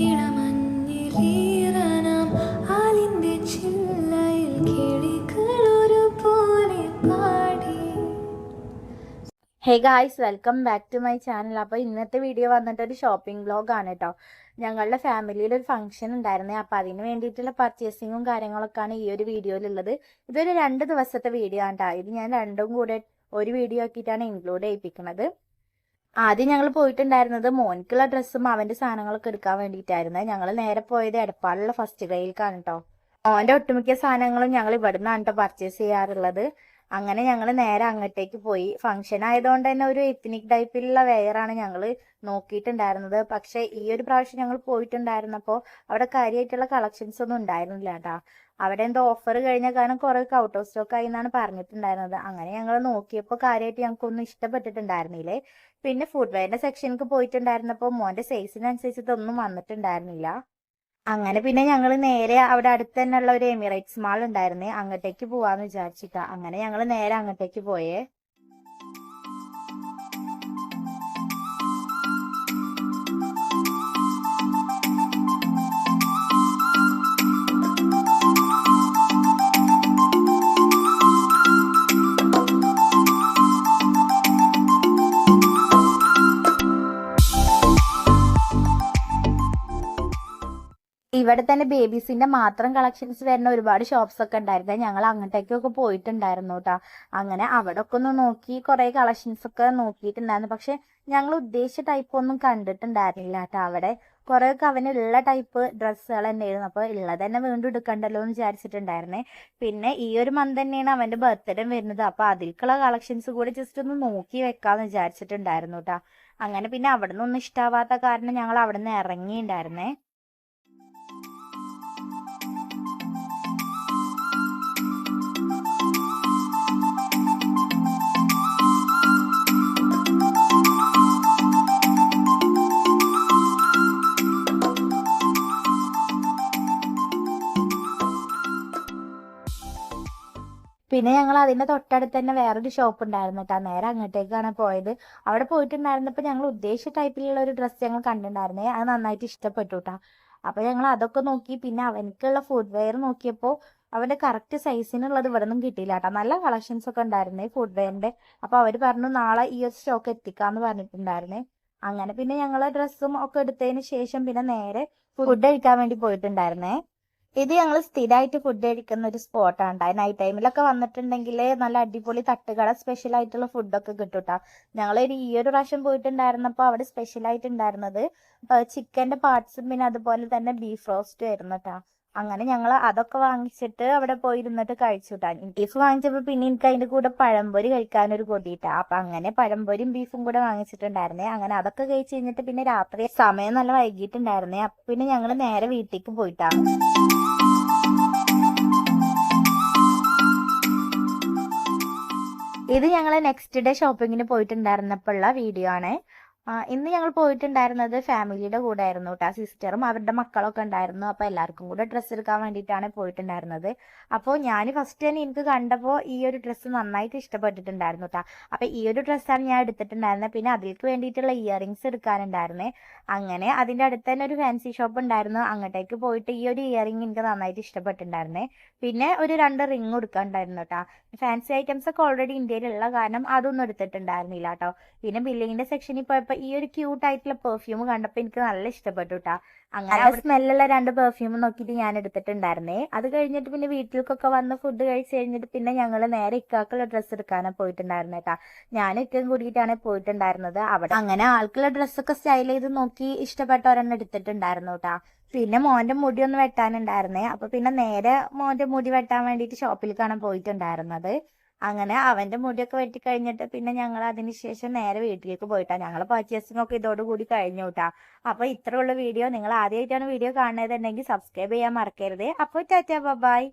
ഇളമഞ്ഞിലീറനം ആലിന്റെ ചില്ലയിൽ കിളികളൊരുപോലെ പാടി. Hey guys, welcome back to my channel. അപ്പോൾ ഇന്നത്തെ വീഡിയോ വന്നിട്ട് ഒരു ഷോപ്പിംഗ് വ്ലോഗാണ് കേട്ടോ. ഞങ്ങളുടെ ഫാമിലിയിൽ ഒരു ഫംഗ്ഷൻ ഉണ്ടായിരുന്നേ, അപ്പോൾ അതിന് വേണ്ടിയിട്ടുള്ള പർച്ചേസിങ്ങും കാര്യങ്ങളൊക്കെയാണ് ഈ ഒരു വീഡിയോയിലുള്ളത്. ഇതൊരു 2 ദിവസത്തെ വീഡിയോ ആണ് കേട്ടോ. ഇത് ഞാൻ രണ്ടും കൂടെ ഒരു വീഡിയോ ആക്കിയിട്ടാണ് ഇൻക്ലൂഡ് ചെയ്യിപ്പിക്കുന്നത്. ആദ്യം ഞങ്ങൾ പോയിട്ടുണ്ടായിരുന്നത് മോനിക്കുള്ള ഡ്രസ്സും അവൻ്റെ സാധനങ്ങളൊക്കെ എടുക്കാൻ വേണ്ടിയിട്ടായിരുന്നു. ഞങ്ങൾ നേരെ പോയത് എടപ്പാളിലുള്ള ഫസ്റ്റ് ക്രൈയിലേക്കാണ് കേട്ടോ. മോൻ്റെ ഒട്ടുമിക്ക സാധനങ്ങളും ഞങ്ങൾ ഇവിടെ നിന്നാണ് കേട്ടോ പർച്ചേസ് ചെയ്യാറുള്ളത്. അങ്ങനെ ഞങ്ങൾ നേരെ അങ്ങോട്ടേക്ക് പോയി. ഫംഗ്ഷൻ ആയതുകൊണ്ട് തന്നെ ഒരു എത്നിക് ടൈപ്പിലുള്ള വെയറാണ് ഞങ്ങൾ നോക്കിയിട്ടുണ്ടായിരുന്നത്. പക്ഷെ ഈ ഒരു പ്രാവശ്യം ഞങ്ങൾ പോയിട്ടുണ്ടായിരുന്നപ്പോൾ അവിടെ കാര്യമായിട്ടുള്ള കളക്ഷൻസ് ഒന്നും ഉണ്ടായിരുന്നില്ല കേട്ടോ. അവിടെ എന്തോ ഓഫർ കഴിഞ്ഞ കാരണം കുറെ ഔട്ട് ഓഫ് സ്റ്റോക്ക് ആയി എന്നാണ് പറഞ്ഞിട്ടുണ്ടായിരുന്നത്. അങ്ങനെ ഞങ്ങൾ നോക്കിയപ്പോൾ കാര്യമായിട്ട് ഞങ്ങൾക്കൊന്നും ഇഷ്ടപ്പെട്ടിട്ടുണ്ടായിരുന്നില്ലേ. പിന്നെ ഫുഡ് വെയറിന്റെ സെക്ഷനിലേക്ക് പോയിട്ടുണ്ടായിരുന്നപ്പോൾ മോന്റെ സൈസിനനുസരിച്ചിട്ടൊന്നും വന്നിട്ടുണ്ടായിരുന്നില്ല. അങ്ങനെ പിന്നെ ഞങ്ങൾ നേരെ അവിടെ അടുത്ത് തന്നെ ഉള്ള ഒരു എമിറേറ്റ്സ് മാൾ ഉണ്ടായിരുന്നേ, അങ്ങോട്ടേക്ക് പോവാന്ന് വിചാരിച്ചിട്ടാ. അങ്ങനെ ഞങ്ങൾ നേരെ അങ്ങോട്ടേക്ക് പോയേ. ഇവിടെ തന്നെ ബേബീസിന്റെ മാത്രം കളക്ഷൻസ് വരുന്ന ഒരുപാട് ഷോപ്സ് ഒക്കെ ഉണ്ടായിരുന്നു. ഞങ്ങൾ അങ്ങോട്ടേക്കൊക്കെ പോയിട്ടുണ്ടായിരുന്നു കേട്ടോ. അങ്ങനെ അവിടെ ഒക്കെ ഒന്ന് നോക്കി കുറെ കളക്ഷൻസ് ഒക്കെ നോക്കിയിട്ടുണ്ടായിരുന്നു. പക്ഷെ ഞങ്ങൾ ഉദ്ദേശിച്ച ടൈപ്പ് ഒന്നും കണ്ടിട്ടുണ്ടായിരുന്നില്ല കേട്ടോ. അവിടെ കുറെ ഒക്കെ അവനുള്ള ടൈപ്പ് ഡ്രസ്സുകൾ തന്നെയായിരുന്നു. അപ്പോൾ ഉള്ളത് തന്നെ വീണ്ടും എടുക്കണ്ടല്ലോ എന്ന് വിചാരിച്ചിട്ടുണ്ടായിരുന്നേ. പിന്നെ ഈ ഒരു മന്ത് തന്നെയാണ് അവന്റെ ബർത്ത്ഡേ വരുന്നത്. അപ്പൊ അതിലേക്കുള്ള കളക്ഷൻസ് കൂടി ജസ്റ്റ് ഒന്ന് നോക്കി വെക്കാന്ന് വിചാരിച്ചിട്ടുണ്ടായിരുന്നു കേട്ടോ. അങ്ങനെ പിന്നെ അവിടെ നിന്നൊന്നും ഇഷ്ടാവാത്ത കാരണം ഞങ്ങൾ അവിടെ നിന്ന് ഇറങ്ങിയിട്ടുണ്ടായിരുന്നേ. പിന്നെ ഞങ്ങൾ അതിന്റെ തൊട്ടടുത്ത് തന്നെ വേറൊരു ഷോപ്പ് ഉണ്ടായിരുന്നു കേട്ടോ. നേരെ അങ്ങോട്ടേക്കാണ് പോയത്. അവിടെ പോയിട്ടുണ്ടായിരുന്നപ്പോൾ ഞങ്ങൾ ഉദ്ദേശിച്ച ടൈപ്പിലുള്ള ഒരു ഡ്രസ്സ് ഞങ്ങൾ കണ്ടിട്ടുണ്ടായിരുന്നേ. അത് നന്നായിട്ട് ഇഷ്ടപ്പെട്ടു കേട്ടോ. അപ്പൊ ഞങ്ങൾ അതൊക്കെ നോക്കി. പിന്നെ അവനക്കുള്ള ഫുഡ് വെയർ നോക്കിയപ്പോൾ അവന്റെ കറക്റ്റ് സൈസിനുള്ളത് ഇവിടെ നിന്നും കിട്ടിയില്ല കേട്ടോ. നല്ല കളക്ഷൻസ് ഒക്കെ ഉണ്ടായിരുന്നേ ഫുഡ് വെയറിന്റെ. അപ്പൊ അവര് പറഞ്ഞു നാളെ ഈ ഒരു സ്റ്റോക്ക് എത്തിക്കാന്ന് പറഞ്ഞിട്ടുണ്ടായിരുന്നേ. അങ്ങനെ പിന്നെ ഞങ്ങൾ ഡ്രസ്സും ഒക്കെ എടുത്തതിന് ശേഷം പിന്നെ നേരെ ഫുഡ് കഴിക്കാൻ വേണ്ടി പോയിട്ടുണ്ടായിരുന്നേ. ഇത് ഞങ്ങൾ സ്ഥിരമായിട്ട് ഫുഡ് കഴിക്കുന്ന ഒരു സ്പോട്ടാണ്. നൈറ്റ് ടൈമിലൊക്കെ വന്നിട്ടുണ്ടെങ്കിൽ നല്ല അടിപൊളി തട്ടുകട സ്പെഷ്യൽ ആയിട്ടുള്ള ഫുഡൊക്കെ കിട്ടും കേട്ടോ. ഞങ്ങൾ ഈ ഒരു പ്രാവശ്യം പോയിട്ടുണ്ടായിരുന്നപ്പോൾ അവിടെ സ്പെഷ്യൽ ആയിട്ട് ഉണ്ടായിരുന്നത് ചിക്കന്റെ പാർട്സും പിന്നെ അതുപോലെ തന്നെ ബീഫ് റോസ്റ്റും ആയിരുന്നു കേട്ടോ. അങ്ങനെ ഞങ്ങൾ അതൊക്കെ വാങ്ങിച്ചിട്ട് അവിടെ പോയി ഇരുന്നിട്ട് കഴിച്ചു കേട്ടോ. ബീഫ് വാങ്ങിച്ചപ്പോൾ പിന്നെ എനിക്ക് അതിന്റെ കൂടെ പഴംപൊരി കഴിക്കാനൊരു കൊതിയിട്ടാ. അപ്പൊ അങ്ങനെ പഴംപൊരിയും ബീഫും കൂടെ വാങ്ങിച്ചിട്ടുണ്ടായിരുന്നേ. അങ്ങനെ അതൊക്കെ കഴിച്ച് കഴിഞ്ഞിട്ട് പിന്നെ രാത്രി സമയം നല്ല വൈകിട്ടുണ്ടായിരുന്നേ. അപ്പൊ പിന്നെ ഞങ്ങൾ നേരെ വീട്ടിലേക്ക് പോയിട്ടാ. ഇത് ഞങ്ങൾ നെക്സ്റ്റ് ഡേ ഷോപ്പിങ്ങിന് പോയിട്ടുണ്ടായിരുന്നപ്പോൾ ഉള്ള വീഡിയോ ആണ്. ഇന്ന് ഞങ്ങൾ പോയിട്ടുണ്ടായിരുന്നത് ഫാമിലിയുടെ കൂടെ ആയിരുന്നു കേട്ടോ. സിസ്റ്ററും അവരുടെ മക്കളൊക്കെ ഉണ്ടായിരുന്നു. അപ്പൊ എല്ലാവർക്കും കൂടെ ഡ്രസ്സ് എടുക്കാൻ വേണ്ടിയിട്ടാണ് പോയിട്ടുണ്ടായിരുന്നത്. അപ്പോൾ ഞാൻ ഫസ്റ്റ് തന്നെ എനിക്ക് കണ്ടപ്പോൾ ഈ ഒരു ഡ്രസ്സ് നന്നായിട്ട് ഇഷ്ടപ്പെട്ടിട്ടുണ്ടായിരുന്നു കേട്ടോ. അപ്പൊ ഈ ഒരു ഡ്രസ്സാണ് ഞാൻ എടുത്തിട്ടുണ്ടായിരുന്നത്. പിന്നെ അതിലേക്ക് വേണ്ടിയിട്ടുള്ള ഇയറിങ്സ് എടുക്കാനുണ്ടായിരുന്നേ. അങ്ങനെ അതിന്റെ അടുത്ത് തന്നെ ഒരു ഫാൻസി ഷോപ്പ് ഉണ്ടായിരുന്നു. അങ്ങോട്ടേക്ക് പോയിട്ട് ഈ ഒരു ഇയറിംഗ് എനിക്ക് നന്നായിട്ട് ഇഷ്ടപ്പെട്ടിട്ടുണ്ടായിരുന്നേ. പിന്നെ ഒരു 2 റിംഗ് എടുക്കാനുണ്ടായിരുന്നു കേട്ടോ. ഫാൻസി ഐറ്റംസ് ഒക്കെ ഓൾറെഡി ഇന്ത്യയിലുള്ള കാരണം അതൊന്നും എടുത്തിട്ടുണ്ടായിരുന്നില്ല കേട്ടോ. പിന്നെ ബില്ലിങ്ങിന്റെ സെക്ഷനിൽ പോയപ്പോൾ ഈ ഒരു ക്യൂട്ട് ആയിട്ടുള്ള പെർഫ്യൂം കണ്ടപ്പോൾ എനിക്ക് നല്ല ഇഷ്ടപ്പെട്ടു കേട്ടോ. അങ്ങനെ സ്മെല്ലുള്ള 2 പെർഫ്യൂം നോക്കിയിട്ട് ഞാൻ എടുത്തിട്ടുണ്ടായിരുന്നേ. അത് കഴിഞ്ഞിട്ട് പിന്നെ വീട്ടിലേക്കൊക്കെ വന്ന് ഫുഡ് കഴിച്ച് കഴിഞ്ഞിട്ട് പിന്നെ ഞങ്ങൾ നേരെ ഇക്കാക്കുള്ള ഡ്രസ്സ് എടുക്കാനാണ് പോയിട്ടുണ്ടായിരുന്നത് കേട്ടോ. ഞാൻ ഇക്കും കൂടിയിട്ടാണ് പോയിട്ടുണ്ടായിരുന്നത്. അവിടെ അങ്ങനെ ആൾക്കുള്ള ഡ്രസ്സൊക്കെ സ്റ്റൈൽ ചെയ്ത് നോക്കി ഇഷ്ടപ്പെട്ട ഒരെണ്ണം എടുത്തിട്ടുണ്ടായിരുന്നു കേട്ടോ. പിന്നെ മോന്റെ മുടി ഒന്ന് വെട്ടാനുണ്ടായിരുന്നേ. അപ്പൊ പിന്നെ നേരെ മോന്റെ മുടി വെട്ടാൻ വേണ്ടിയിട്ട് ഷോപ്പിലേക്കാണ് പോയിട്ടുണ്ടായിരുന്നത്. അങ്ങനെ അവന്റെ മുടിയൊക്കെ വെട്ടി കഴിഞ്ഞിട്ട് പിന്നെ ഞങ്ങൾ അതിനുശേഷം നേരെ വീട്ടിലേക്ക് പോയിട്ടാ. ഞങ്ങൾ പർച്ചേസിംഗ് ഒക്കെ ഇതോടുകൂടി കഴിഞ്ഞു കേട്ടാ. അപ്പൊ ഇത്രയുള്ള വീഡിയോ. നിങ്ങൾ ആദ്യമായിട്ടാണ് വീഡിയോ കാണുന്നതെന്നുണ്ടെങ്കിൽ സബ്സ്ക്രൈബ് ചെയ്യാൻ മറക്കരുത്. അപ്പോൾ ടാറ്റാ ബൈ.